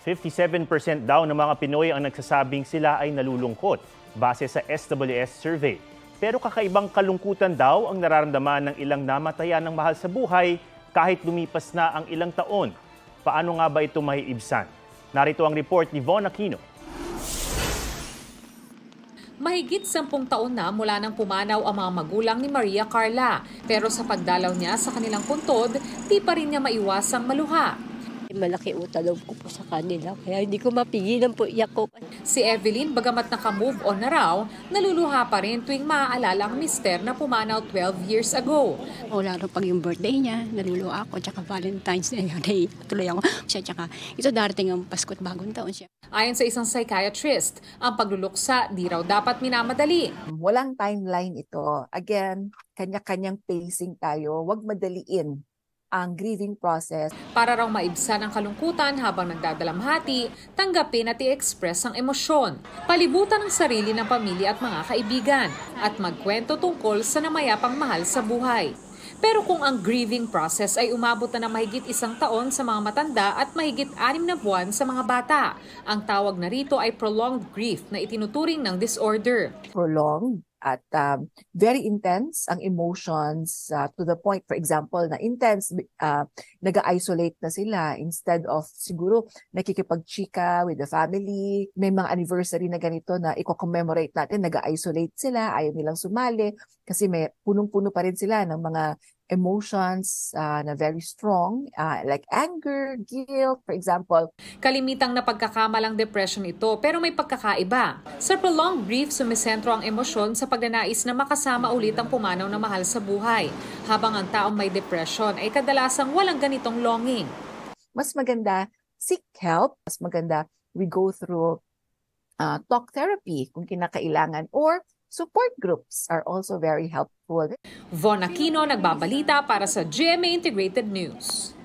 57% daw ng mga Pinoy ang nagsasabing sila ay nalulungkot base sa SWS survey. Pero kakaibang kalungkutan daw ang nararamdaman ng ilang namatayan ng mahal sa buhay kahit lumipas na ang ilang taon. Paano nga ba ito maiibsan? Narito ang report ni Von Aquino. Mahigit 10 taon na mula nang pumanaw ang mga magulang ni Maria Carla. Pero sa pagdalaw niya sa kanilang puntod, di pa rin niya maiwasang maluha. Malaki utang ko po sa kanila, kaya hindi ko mapigilan po iyak ko. Si Evelyn, bagamat naka-move on na raw, naluluha pa rin tuwing maaalala ang mister na pumanaw 12 years ago. O lalo pag yung birthday niya, naluluha ako, tsaka Valentine's Day, tuloy ako siya, tsaka ito darating ang Pasko at Bagong Taon siya. Ayon sa isang psychiatrist, ang pagluluksa di raw dapat minamadali. Walang timeline ito. Again, kanya-kanyang pacing tayo, wag madaliin ang grieving process. Para raw maibsan ang kalungkutan habang nagdadalamhati, tanggapin at i-express ang emosyon, palibutan ang sarili ng pamilya at mga kaibigan, at magkwento tungkol sa namayapang mahal sa buhay. Pero kung ang grieving process ay umabot na ng mahigit 1 taon sa mga matanda at mahigit 6 na buwan sa mga bata, ang tawag na rito ay prolonged grief na itinuturing ng disorder. Prolonged at very intense ang emotions to the point, for example, na intense, nag-isolate na sila instead of siguro nakikipag-chika with the family. May mga anniversary na ganito na i-commemorate natin, nag-isolate sila, ayaw nilang sumali kasi may punong-puno pa rin sila ng mga emotions na very strong, like anger, guilt, for example. Kalimitang napagkakamalang depression ito pero may pagkakaiba. Sa prolonged grief, sumisentro ang emosyon sa pagnanais na makasama ulit ang pumanaw na mahal sa buhay. Habang ang taong may depression ay kadalasang walang ganitong longing. Mas maganda seek help, mas maganda we go through talk therapy kung kinakailangan, or support groups are also very helpful. Von Aquino, nagbabalita para sa GMA Integrated News.